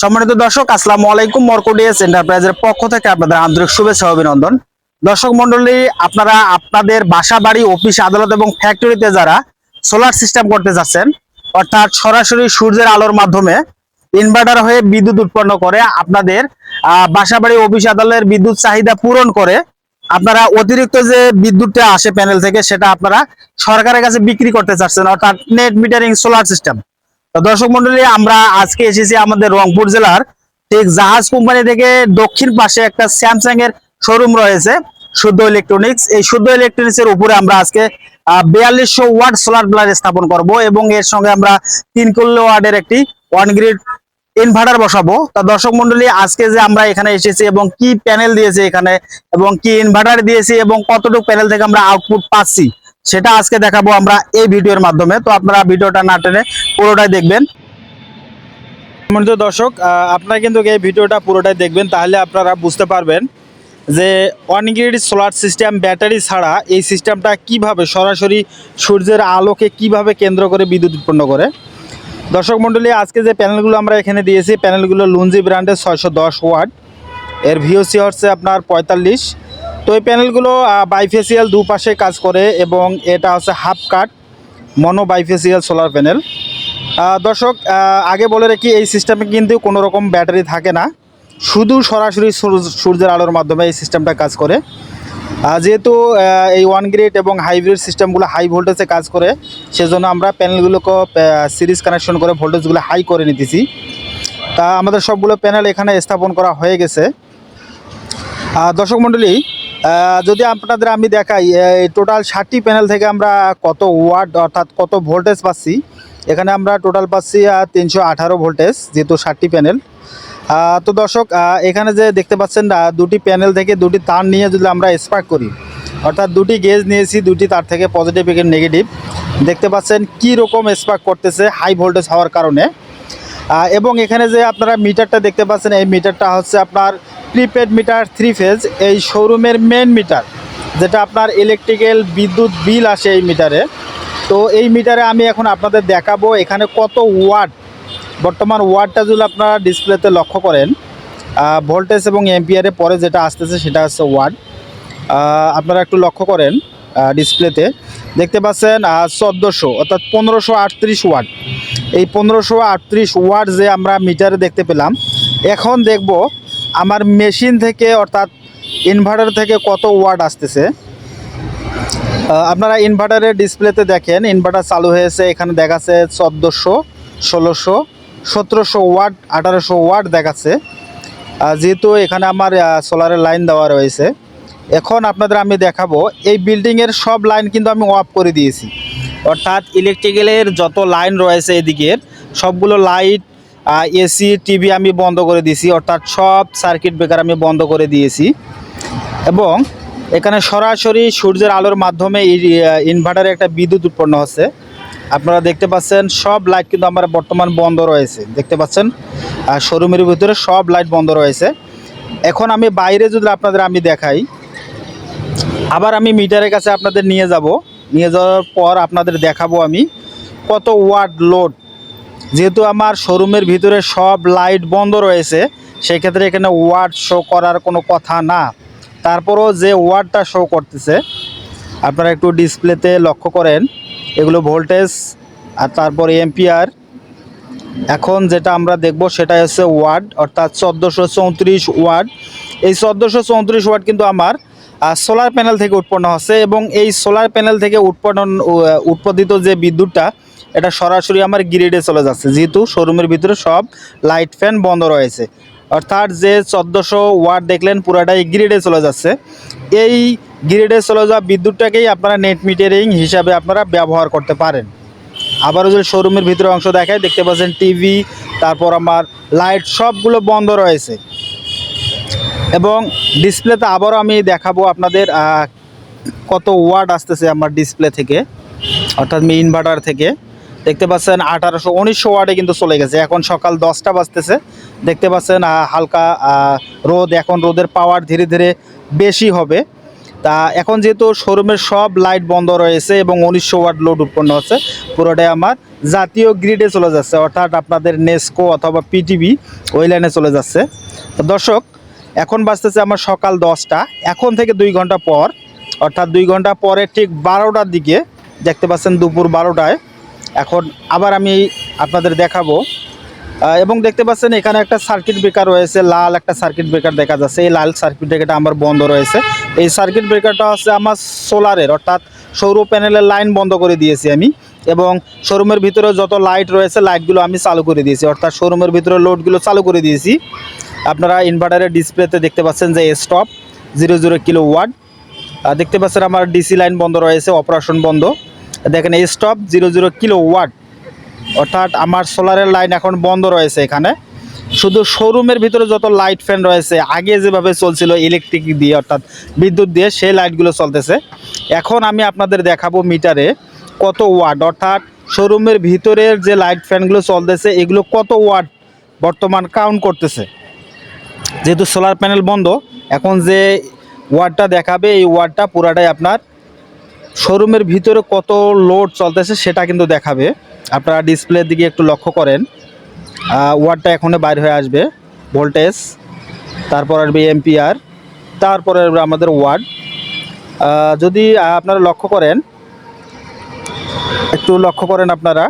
সম্মানিত দর্শক, আসসালামু আলাইকুম। মরকুডিএস এন্টারপ্রাইজের পক্ষ থেকে আপনাদের আন্তরিক শুভেচ্ছা ও অভিনন্দন। দর্শক মন্ডলী, আপনারা আপনাদের বাসা বাড়ি, অফিস, আদালত এবং ফ্যাক্টরিতে যারা সোলার সিস্টেম করতে যাচ্ছেন, অর্থাৎ সরাসরি সূর্যের আলোর মাধ্যমে ইনভার্টার হয়ে বিদ্যুৎ উৎপন্ন করে আপনাদের বাসা বাড়ি, অফিস, আদালতের বিদ্যুৎ চাহিদা পূরণ করে, আপনারা অতিরিক্ত যে বিদ্যুৎটা আসে প্যানেল থেকে সেটা আপনারা সরকারের কাছে বিক্রি করতে চাচ্ছেন, অর্থাৎ নেট মিটারিং সোলার সিস্টেম। তো দর্শক মন্ডলী, আমরা আজকে এসেছি আমাদের রংপুর জেলার ঠিক জাহাজ কোম্পানি থেকে দক্ষিণ পাশে একটা স্যামসাং এর শোরুম রয়েছে, শুদ্ধ ইলেকট্রনিক্স। এই শুদ্ধ ইলেকট্রনিক্স এর উপরে আমরা আজকে 4200 ওয়াট সোলার প্লান্ট স্থাপন করব এবং এর সঙ্গে আমরা 3 কিলো ওয়াটের একটি ওয়ান গ্রিড ইনভার্টার বসাবো। তা দর্শক মন্ডলী, আজকে যে আমরা এখানে এসেছি এবং কি প্যানেল দিয়েছে এখানে এবং কি ইনভার্টার দিয়েছি এবং কতটুকু প্যানেল থেকে আমরা আউটপুট পাচ্ছি সেটা আজকে দেখাবো আমরা এই ভিডিওর মাধ্যমে। তো আপনারা ভিডিওটা না টেনে পুরোটাই দেখবেন। সম্মানিত দর্শক, আপনারা কিন্তু এই ভিডিওটা পুরোটাই দেখবেন, তাহলে আপনারা বুঝতে পারবেন যে on grid solar system battery ছাড়া এই সিস্টেমটা কিভাবে সরাসরি সূর্যের আলোকে কিভাবে কেন্দ্র করে বিদ্যুৎ উৎপন্ন করে। দর্শক মণ্ডলী, আজকে যে প্যানেলগুলো আমরা এখানে দিয়েছি, প্যানেলগুলো লুঞ্জি ব্র্যান্ডের 610 ওয়াট, এর ভিওসি হচ্ছে আপনার 45। তো এই প্যানেলগুলো বাইফেসিয়াল দুপাশে কাজ করে এবং এটা হচ্ছে হাফ কাট মনো বাইফেসিয়াল সোলার প্যানেল। দর্শক, আগে বলে রাখি, এই সিস্টেমে কিন্তু কোনো রকম ব্যাটারি থাকে না, শুধু সরাসরি সূর্যের আলোর মাধ্যমে এই সিস্টেমটা কাজ করে। যেহেতু এই ওয়ান গ্রিড এবং হাইব্রিড সিস্টেমগুলো হাই ভোল্টেজে কাজ করে, সেজন্য আমরা প্যানেলগুলোকে সিরিজ কানেকশন করে ভোল্টেজগুলো হাই করে নিতেছি। তা আমাদের সবগুলো প্যানেল এখানে স্থাপন করা হয়ে গেছে। দর্শক মণ্ডলী, যদি আপনাদের আমি দেখাই টোটাল 60টি প্যানেল থেকে আমরা কত ওয়াট অর্থাৎ কত ভোল্টেজ পাচ্ছি, এখানে আমরা টোটাল পাচ্ছি 318 ভোল্টেজ, যেহেতু 60টি প্যানেল। তো দর্শক, এখানে যে দেখতে পাচ্ছেন দুটি প্যানেল থেকে দুটি তার নিয়ে যদি আমরা স্পার্ক করি, অর্থাৎ দুটি গেজ নিয়েছি, দুটি তার থেকে পজিটিভ এবং নেগেটিভ, দেখতে পাচ্ছেন কি রকম স্পার্ক করতেছে হাই ভোল্টেজ হওয়ার কারণে। এবং এখানে যে আপনারা মিটারটা দেখতে পাচ্ছেন, এই মিটারটা হচ্ছে আপনার প্রিপেড মিটার 3 ফেজ, এই শোরুমের মেন মিটার, যেটা আপনার ইলেকট্রিক্যাল বিদ্যুৎ বিল আসে এই মিটারে। তো এই মিটারে আমি এখন আপনাদের দেখাবো এখানে কত ওয়াট বর্তমান ওয়াটটা যদি আপনারা ডিসপ্লেতে লক্ষ্য করেন, ভোল্টেজ এবং এম্পিয়ারে পরে যেটা আসতেছে সেটা হচ্ছে ওয়াট। আপনারা একটু লক্ষ্য করেন, ডিসপ্লেতে দেখতে পাচ্ছেন 1400 অর্থাৎ 1538 ওয়াট। এই 1538 ওয়াট যে আমরা মিটারে দেখতে পেলাম, এখন দেখব আমার মেশিন থেকে অর্থাৎ ইনভার্টার থেকে কত ওয়াট আসতেছে। আপনারা ইনভার্টারের ডিসপ্লেতে দেখেন, ইনভার্টার চালু হয়েছে, এখানে দেখাচ্ছে 1400, 1600, 1700 ওয়াট, 1800 ওয়াট দেখাচ্ছে। যেহেতু এখানে আমার সোলারের লাইন দেওয়া রয়েছে, এখন আপনাদের আমি দেখাবো এই বিল্ডিংয়ের সব লাইন কিন্তু আমি অফ করে দিয়েছি, অর্থাৎ ইলেকট্রিক্যালের যত লাইন রয়েছে এদিকের সবগুলো লাইট, এসি, টিভি আমি বন্ধ করে দিয়েছি, অর্থাৎ সব সার্কিট ব্রেকার আমি বন্ধ করে দিয়েছি। এবং এখানে সরাসরি সূর্যের আলোর মাধ্যমে এই ইনভার্টারে একটা বিদ্যুৎ উৎপন্ন হচ্ছে। আপনারা দেখতে পাচ্ছেন সব লাইট কিন্তু আমার বর্তমান বন্ধ রয়েছে, দেখতে পাচ্ছেন শোরুমের ভিতরে সব লাইট বন্ধ রয়েছে। এখন আমি বাইরে যদি আপনাদের আমি দেখাই, আবার আমি মিটারের কাছে আপনাদের নিয়ে যাওয়ার পর আপনাদের দেখাবো আমি কত ওয়াট লোড। যেহেতু আমার শোরুমের ভিতরে সব লাইট বন্ধ রয়েছে, সেই ক্ষেত্রে এখানে ওয়াট শো করার কোনো কথা না, তারপরও যে ওয়াটটা শো করতেছে আপনারা একটু ডিসপ্লেতে লক্ষ্য করেন, এগুলো ভোল্টেজ আর তারপরে এম্পিয়ার। এখন যেটা আমরা দেখব সেটা হচ্ছে ওয়াট, অর্থাৎ 1434 ওয়াট। এই 1434 ওয়াট কিন্তু আমার সোলার প্যানেল থেকে উৎপন্ন হচ্ছে এবং এই সোলার প্যানেল থেকে উৎপাদিত যে বিদ্যুৎটা, এটা সরাসরি আমার গ্রিডে চলে যাচ্ছে, যেহেতু শোরুমের ভিতরে সব লাইট ফ্যান বন্ধ রয়েছে। অর্থাৎ যে 1400 ওয়াট দেখলেন পুরাটাই গ্রিডে চলে যাচ্ছে। এই গ্রিডে চলে যাওয়া বিদ্যুৎটাকেই আপনারা নেট মিটারিং হিসাবে আপনারা ব্যবহার করতে পারেন। আবারও যদি শোরুমের ভিতরে অংশ দেখায়, দেখতে পাচ্ছেন টিভি, তারপর আমার লাইট সবগুলো বন্ধ রয়েছে। এবং ডিসপ্লেতে আবারও আমি দেখাবো আপনাদের কত ওয়াট আসতেছে আমার ডিসপ্লে থেকে, অর্থাৎ ইনভার্টার থেকে। দেখতে পাচ্ছেন 1900 ওয়াটে কিন্তু চলে গেছে। এখন সকাল 10টা বাজতেছে, দেখতে পাচ্ছেন হালকা রোদ, এখন রোদের পাওয়ার ধীরে ধীরে বেশি হবে। তা এখন যেহেতু শোরুমের সব লাইট বন্ধ রয়েছে এবং 1900 ওয়াট লোড উৎপন্ন হচ্ছে, পুরোটাই আমার জাতীয় গ্রিডে চলে যাচ্ছে, অর্থাৎ আপনাদের নেসকো অথবা পিটিভি ওই লাইনে চলে যাচ্ছে। তো দর্শক, এখন বাজতেছে আমার সকাল 10টা। এখন থেকে 2 ঘন্টা পর, অর্থাৎ 2 ঘন্টা পরে ঠিক 12টার দিকে, দেখতে পাচ্ছেন দুপুর 12টায় এখন আবার আমি আপনাদের দেখাবো। এবং দেখতে পাচ্ছেন এখানে একটা সার্কিট ব্রেকার রয়েছে, লাল একটা সার্কিট ব্রেকার দেখা যাচ্ছে। এই লাল সার্কিট ব্রেকারটা আমার বন্ধ রয়েছে। এই সার্কিট ব্রেকারটা হচ্ছে আমার সোলারের, অর্থাৎ সৌর প্যানেলের লাইন বন্ধ করে দিয়েছি আমি, এবং শোরুমের ভিতরে যত লাইট রয়েছে লাইটগুলো আমি চালু করে দিয়েছি, অর্থাৎ শোরুমের ভিতরে লোডগুলো চালু করে দিয়েছি। আপনারা ইনভার্টারের ডিসপ্লেতে দেখতে পাচ্ছেন যে স্টপ 00 কিলোওয়াট। দেখতে পাচ্ছেন আমার ডিসি লাইন বন্ধ রয়েছে, অপারেশন বন্ধ। দেখেন স্টপ 00 কিলোওয়াট, অর্থাৎ আমার সোলারের লাইন এখন বন্ধ রয়েছে। এখানে শুধু শোরুমের ভিতরে যত লাইট ফ্যান রয়েছে আগে যেভাবে চলছিল ইলেকট্রিক দিয়ে, অর্থাৎ বিদ্যুৎ দিয়ে, সেই লাইটগুলো চলতেছে। এখন আমি আপনাদের দেখাবো মিটারে কত ওয়াট, অর্থাৎ শোরুমের ভিতরের যে লাইট ফ্যানগুলো চলতেছে এগুলো কত ওয়াট বর্তমান কাউন্ট করতেছে। যেহেতু সোলার প্যানেল বন্ধ, এখন যে ওয়াটটা দেখাবে এই ওয়াটটা পুরাটাই আপনার শোরুমের ভিতরে কত লোড চলতেছে সেটা কিন্তু দেখাবে। আপনারা ডিসপ্লের দিকে একটু লক্ষ্য করেন, ওয়াটটা এখনই বাইর হয়ে আসবে, ভোল্টেজ, তারপর আসবে এম্পিয়ার, তারপরে আসবে আমাদের ওয়াট। যদি আপনারা লক্ষ্য করেন, একটু লক্ষ্য করেন আপনারা,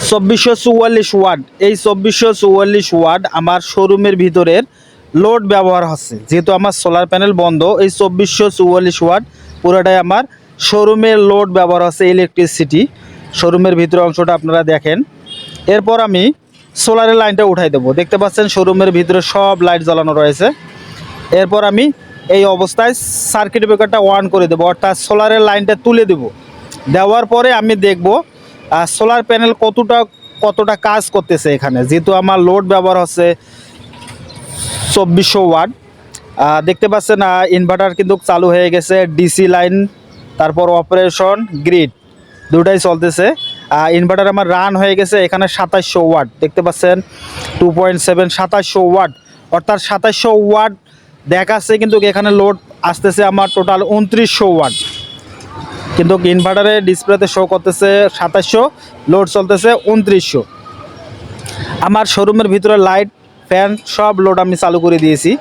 2444 ওয়াট, এই 2444 ওয়াট আমার শোরুমের ভিতরের লোড ব্যবহার হচ্ছে। যেহেতু আমার সোলার প্যানেল বন্ধ, এই 2444 ওয়াট পুরোটাই আমার শোরুমের লোড ব্যবহার হচ্ছে, ইলেকট্রিসিটি। শোরুমের ভিতরে অংশটা আপনারা দেখেন। এরপর আমি সোলারের লাইনটা উঠাই দেবো। দেখতে পাচ্ছেন শোরুমের ভিতরে সব লাইট জ্বালানো রয়েছে। এরপর আমি এই অবস্থায় সার্কিট ব্রেকারটা অন করে দেবো, অর্থাৎ সোলারের লাইনটা তুলে দেব। দেওয়ার পরে আমি দেখব সোলার প্যানেল কতটা কাজ করতেছে এখানে। যেহেতু আমার লোড ব্যবহার হচ্ছে 2400 ওয়াট। দেখতে পাচ্ছেন ইনভার্টার কিন্তু চালু হয়ে গেছে, ডিসি লাইন, তারপর অপারেশন, গ্রিড দুটাই চলতেছে। ইনভার্টার আমার রান হয়ে গেছে এখানে 2700 ওয়াট, দেখতে পাচ্ছেন 2.7, 2700 ওয়াট, অর্থাৎ 2700 ওয়াট দেখাচ্ছে, কিন্তু এখানে লোড আসতেছে আমার টোটাল 2900 ওয়াট। কিন্তু ইনভার্টারের ডিসপ্লেতে শো করতেছে 2700, লোড চলতেছে 2900। আমার শোরুমের ভিতরে লাইট ফ্যান সব লোড আমি চালু করে দিয়েছি।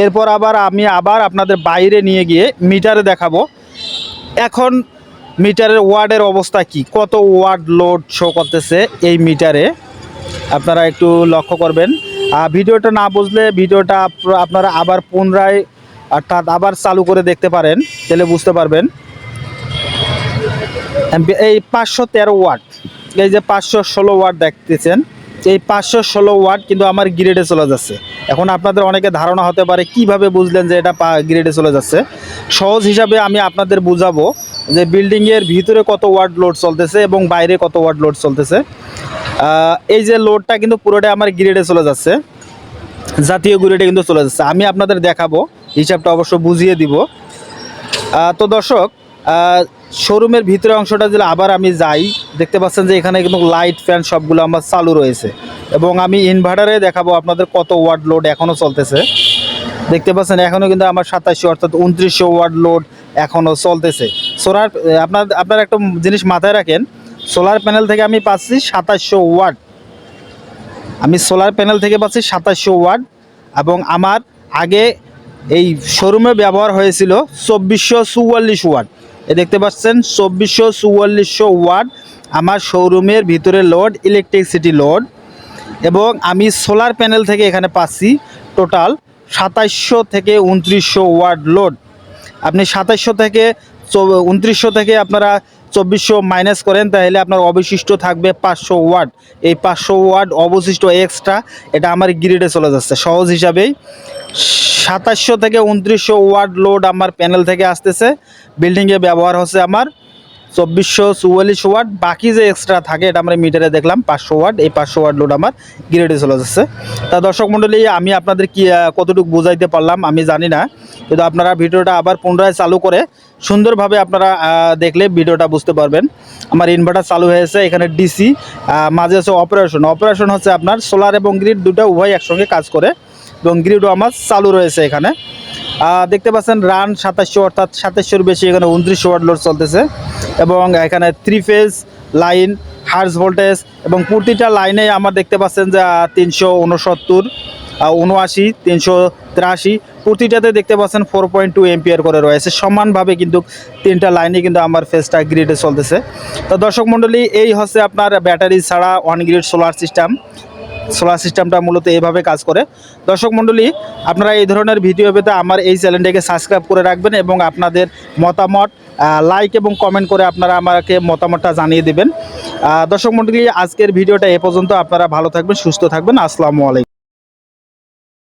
এরপর আমি আপনাদের বাইরে নিয়ে গিয়ে মিটারে দেখাবো এখন মিটারের ওয়ার্ডের অবস্থা কি, কত ওয়াট লোড শো করতেছে এই মিটারে। আপনারা একটু লক্ষ্য করবেন। ভিডিওটা না বুঝলে ভিডিওটা আপনারা আবার পুনরায়, অর্থাৎ আবার চালু করে দেখতে পারেন, তাহলে বুঝতে পারবেন। এই 513 ওয়াট, এই যে 516 ওয়াট দেখতেছেন, এই 516 ওয়াট কিন্তু আমার গ্রিডে চলে যাচ্ছে। এখন আপনাদের অনেকে ধারণা হতে পারে কিভাবে বুঝলেন যে এটা গ্রিডে চলে যাচ্ছে। সহজ হিসাবে আমি আপনাদের বুঝাবো যে বিল্ডিংয়ের ভিতরে কত ওয়াট লোড চলতেছে এবং বাইরে কত ওয়াট লোড চলতেছে। এই যে লোডটা কিন্তু পুরোটাই আমার গ্রিডে চলে যাচ্ছে, জাতীয় গ্রিডে কিন্তু চলে যাচ্ছে। আমি আপনাদের দেখাবো, হিসাবটা অবশ্য বুঝিয়ে দিব। তো দর্শক, শোরুমের ভিতরে অংশটা যদি আবার আমি যাই, দেখতে পাচ্ছেন যে এখানে কিন্তু লাইট ফ্যান সবগুলো আমার চালু রয়েছে, এবং আমি ইনভার্টারে দেখাবো আপনাদের কত ওয়াট লোড এখনও চলতেছে। দেখতে পাচ্ছেন এখনও কিন্তু আমার 2700, অর্থাৎ 2900 ওয়াট লোড এখনও চলতেছে। সোলার আপনারা একটা জিনিস মাথায় রাখেন, সোলার প্যানেল থেকে আমি পাচ্ছি 2700 ওয়াট, আমি সোলার প্যানেল থেকে পাচ্ছি 2700 ওয়াট, এবং আমার আগে এই শোরুমে ব্যবহার হয়েছিল 2444 ওয়াট। এ দেখতে পাচ্ছেন 2444 ওয়াট আমার শোরুমের ভিতরে লোড, ইলেকট্রিসিটি লোড, এবং আমি সোলার প্যানেল থেকে এখানে পাচ্ছি টোটাল 2700 থেকে 2900 ওয়াট লোড। আপনি 2700 থেকে 2900 থেকে আপনারা 2400 মাইনাস করেন, তাহলে আপনার অবশিষ্ট থাকবে 500 ওয়াট। এই 500 ওয়াট অবশিষ্ট এক্সট্রা, এটা আমার গ্রিডে চলে যাচ্ছে। সহজ হিসাবেই 2700 থেকে 2900 ওয়াট লোড আমার প্যানেল থেকে আসতেছে, বিল্ডিংয়ে ব্যবহার হচ্ছে আমার 2444 ওয়াট। বাকি যে এক্সট্রা থাকে এটা আমরা মিটারে দেখলাম 500 ওয়াট, এই 500 ওয়াট লোড আমার গ্রিডে চলে যাচ্ছে। তা দর্শক মণ্ডলী, আমি আপনাদের কি কতটুকু বোঝাইতে পারলাম আমি জানি না, কিন্তু আপনারা ভিডিওটা আবার পুনরায় চালু করে সুন্দরভাবে আপনারা দেখলে ভিডিওটা বুঝতে পারবেন। আমার ইনভার্টার চালু হয়েছে, এখানে ডিসি, মাঝে আছে অপারেশন হচ্ছে আপনার সোলার এবং গ্রিড দুটো উভয় একসঙ্গে কাজ করে, এবং গ্রিডও আমার চালু রয়েছে এখানে। দেখতে পাচ্ছেন রান 2700, অর্থাৎ 2700-র বেশি, এখানে 2900 ওয়াট লোড চলতেছে, এবং এখানে 3 ফেজ লাইন হার্জ ভোল্টেজ এবং প্রতিটা লাইনে আমার দেখতে পাচ্ছেন যে 369, 79, 383 প্রতিটাতে দেখতে পাচ্ছেন 4.2 এম্পিয়ার করে রয়েছে। সমানভাবে কিন্তু তিনটা লাইনে কিন্তু আমার ফেজটা গ্রিডে চলতেছে। তো দর্শক মণ্ডলী, এই হচ্ছে আপনার ব্যাটারি ছাড়া on grid solar system. Solar সিস্টেমটা মূলত এইভাবে কাজ করে। দর্শক মণ্ডলী, আপনারা এই ধরনের ভিডিও পেতে আমার এই চ্যানেলটাকে সাবস্ক্রাইব করে রাখবেন এবং আপনাদের মতামত লাইক এবং কমেন্ট করে আপনারা আমাকে মতামতটা জানিয়ে দেবেন। দর্শক মণ্ডলী, আজকের ভিডিওটা এ পর্যন্ত। আপনারা ভালো থাকবেন, সুস্থ থাকবেন। আসসালামু আলাইকুম।